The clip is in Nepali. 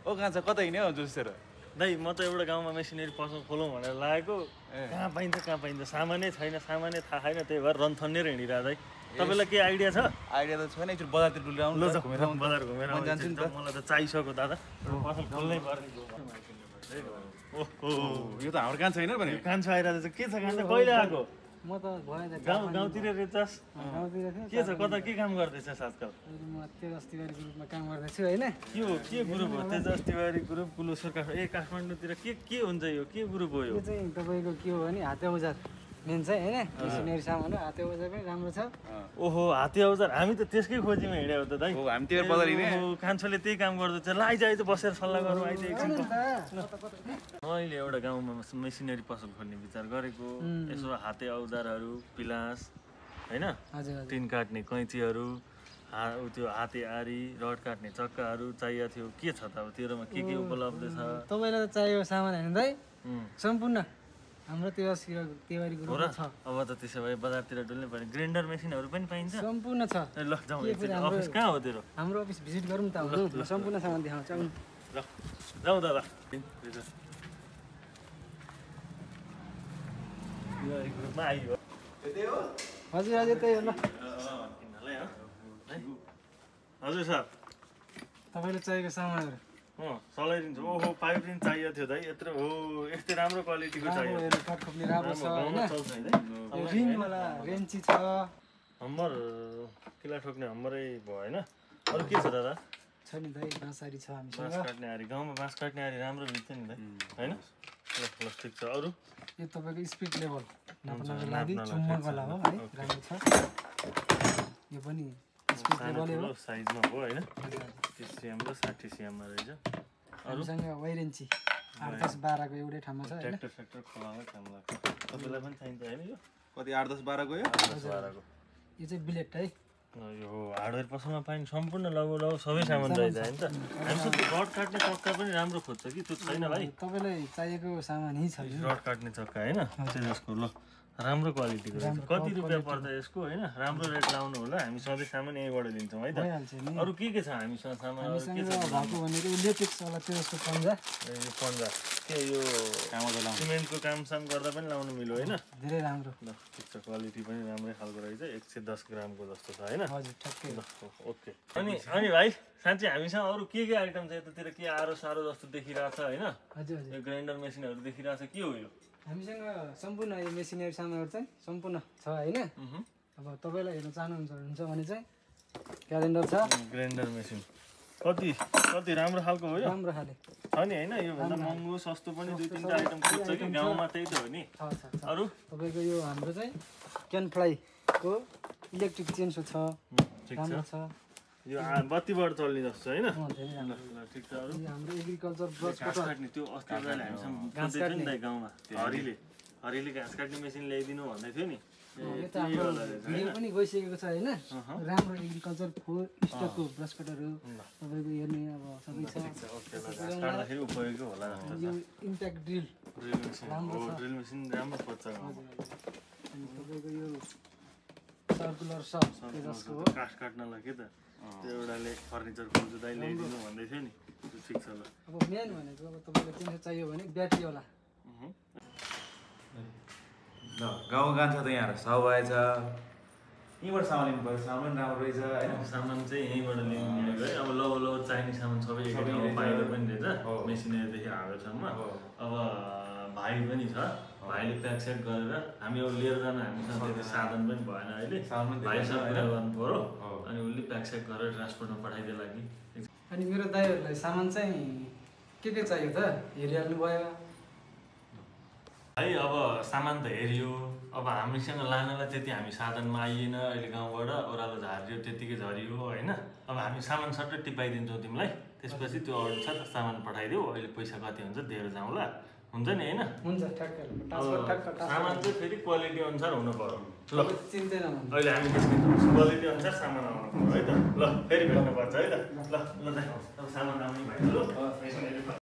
ओ कहाँ छ कता हिँड्यो जोसेर दाइ म त एउटा गाउँमा मेसिनरी पसल खोलौँ भनेर लागेको कहाँ पाइन्छ सामानै छैन सामानै थाहा छैन त्यही भएर रन्थनेर हिँडिरहेको दाइ तपाईँलाई के आइडिया छ आइडिया त छैन एकचोटि बजारतिर डुलेर आउनु ल घुमेर आउनु बजार घुमेर म जान्छु नि त मलाई त चाहिसक्यो दादा पसल खोल्नै पर्ने ओहो यो त हाम्रो कहाँ छैन भने कान्छो आइरहेको छ के छ कान्छो कहिले आएको म त भएन गाउँतिर रेचास गाउँतिर थिएँ के छ कता के काम गर्दैछस् आजकल म तेजस तिवारी ग्रुपमा काम गर्दैछु होइन के ग्रुप हो तेजस तिवारी ग्रुप कुलुसर काठमाडौँतिर के हुन्छ यो के ग्रुप हो यो यो चाहिँ तपाईँको के हो भने हाते औजार मेन चाहिँ होइन मेसिनरी सामान हो हाते औजार पनि राम्रो छ ओहो हाते औजार हामी त त्यसकै खोजीमा हिँड्यो त दाइ हो हामी त्यो बजार हिँड्ने कान्छोले त्यही काम गर्दैछ ल आइज बसेर सल्लाह गरौँ आइज एकछिन मैले एउटा गाउँमा मेसिनरी पसल खोल्ने विचार गरेको यसो हाते औजारहरू पिलास होइन टिन काट्ने कैँचीहरू त्यो हाते आरी रड काट्ने चक्काहरू चाहिएको थियो के छ त अब तेरोमा के उपलब्ध छ तपाईँलाई त चाहिएको सामान होइन दाइ सम्पूर्ण हाम्रो तिवारी ग्रुप छ अब त त्यसो भए बजारतिर डुल्नै पर्ने ग्राइन्डर मेसिनहरू पनि पाइन्छ सम्पूर्ण छ ल जाउँ अफिस कहाँ हो तेरो हाम्रो अफिस भिजिट गरौँ त आउनु सम्पूर्ण सामान देखाउँछ आउनु ल जाउँ दादा ग्रुपमा आइयो हजुर हजुर त्यही हो ल हजुर सर तपाईँले चाहिएको सामानहरू सलाइदिन्छु ओहो पाइप पनि चाहिएको थियो दाइ यत्रो हो यस्तै राम्रो क्वालिटीको चाहियो काठ खोप्ने राम्रो छ होइन रिङवाला रेन्ची छ हम्बर किला ठोक्ने हम्बरै भयो होइन अरू के छ दादा छ नि दाइ बाँसारी छ हामीसँग बाँस काट्ने आरी गाउँमा बाँस काट्ने आरी राम्रो मिल्छ नि दाइ होइन ल ल ठिक छ अरू यो तपाईँको स्पिड लेभल नाप्नको लागि चुम्बकवाला हो है राम्रो छ यो पनि स्पिड लेभल हो साइजमा हो होइन 30 cm र 60 cm मा रहेछ हामीसँग वाइरेन्ची 8-10-12 को एउटै ठाउँमा छ हैन ट्र्याक्टर खोलामा काम लाग्छ तपाईलाई पनि चाहिन्छ हैन यो कति 8-10-12 को यो 12 को यो चाहिँ बिलेट है यो हार्डवेयर पसलमा पाइने सम्पूर्ण लगभग सबै सामान चाहिन्छ हैन त हामीसँग त्यो रड काट्ने चक्का पनि राम्रो खोज्छ कि त्यो छैन भाइ तपाईलाई चाहिएको सामान ही छ रड काट्ने चक्का हैन त्यसको ल राम्रो क्वालिटीको रहेछ कति रुपैयाँ पर्छ यसको हैन राम्रो रेट लाउनु होला हामी सधैँ सामान यहीँबाट लिन्छौँ है त अरू के छ हामीसँग सामान अरू के छ भएको भनेको इलेक्ट्रिक वाला त्यसको पन्जा यो पन्जा के यो काममा लाउनु सिमेन्टको काम साम गर्दा पनि लाउनु मिल्यो हैन धेरै राम्रो ल ठिक छ क्वालिटी पनि राम्रै खालको रहेछ 110 ग्रामको जस्तो छ हैन हजुर ठ्याक्कै ल ओके अनि भाइ साँच्चै हामीसँग अरू के आइटम छ यतातिर के आरो सारो जस्तो देखिरहेछ हैन हजुर हजुर यो ग्राइन्डर मेसिनहरू देखिरहेछ के हो यो हामीसँग सम्पूर्ण यो मेसिनरी सामानहरू चाहिँ सम्पूर्ण छ हैन अब तपाईलाई हेर्न चाहनुहुन्छ भने चाहिँ क्यालेन्डर छ ग्राइन्डर मेसिन कति राम्रो खालको हो यो राम्रो खाले छ नि हैन यो भन्दा महँगो सस्तो पनि दुई तीनटा आइटम खोज्छ कि गाउँमा त्यही त हो नि अरू तपाईको यो हाम्रो चाहिँ क्यानफ्लाई को इलेक्ट्रिक चेन्सो छ राम्रो छ यो बत्तीबाट चल्ने जस्तो हैन ल ठिक छ अरू हाम्रो एग्रिकल्चर ब्रस घाँस काट्ने त्यो अस्ति बेला हामीसँग घाँस काट्ने नि गाउँमा हरिले घाँस काट्ने मेसिन ल्याइदिनु भन्दै थियो नि यो त हाम्रो भिडियो पनि गइसकेको छ हैन राम्रो एग्रिकल्चर फोर स्टकको ब्रस कटरहरू तपाईको हेर्ने अब सबै छ ओके ल घाँस काट्दाखेरि उपयोगी होला जस्तो छ यो इम्प्याक्ट ड्रिल ड्रिल मेसिन राम्रो खोज्छ गाउँमा अनि तपाईको यो सर्कुलर सप त्यसको हो काठ काट्नलाई के त त्यो एउटाले फर्निचर खोल्छु दाइ ल्याइदिनु भन्दै थियो नि त्यो ठिक छ ल अब मेन भनेको अब तपाईलाई के चाहियो भने ब्याट्री वाला ल गाउँ गान्छ त यहाँ सब आएछ यहीँबाट सामान लिनु पर्छ सामान राम्रो रहेछ हैन सामान चाहिँ यहीँबाट लिनु है अब लो चाहिने सामान सबै एकै ठाउँमा पाइँदो पनि रहेछ मेसिनरीदेखि हार्डवेयरसम्म अब भाइ पनि छ भाइले प्याकसेक गरेर हामी अब लिएर जान हामीसँग त्यति साधन पनि भएन अहिले भाइसँग कुरा गर्नु पर्यो अनि उसले प्याकसेक गरेर ट्रान्सपोर्टमा पठाइदियो लागि अनि मेरो दाइहरूलाई सामान चाहिँ के चाहियो त हेरिहाल्नु भयो है अब सामान त हेरियो अब हामीसँग लानलाई त्यति हामी साधनमा आइएन अहिले गाउँबाट ओह्रालो झारियो त्यतिकै झरियो होइन अब हामी सामान सट्टै टिपाइदिन्छौँ तिमीलाई त्यसपछि त्यो अरू छ सामान पठाइदेऊ अहिले पैसा कति हुन्छ दिएर जाउँला हुन्छ नि होइन हुन्छ ठ्याक्कै सामान चाहिँ फेरि क्वालिटी अनुसार हुनु पर्यो ल चिन्तै नहुनु अहिले हामी निस्किन्छौँ क्वालिटी अनुसार सामान आउनु पर्यो है त ल फेरि भेट्नुपर्छ है त ल ल अब सामान आउने भयो ल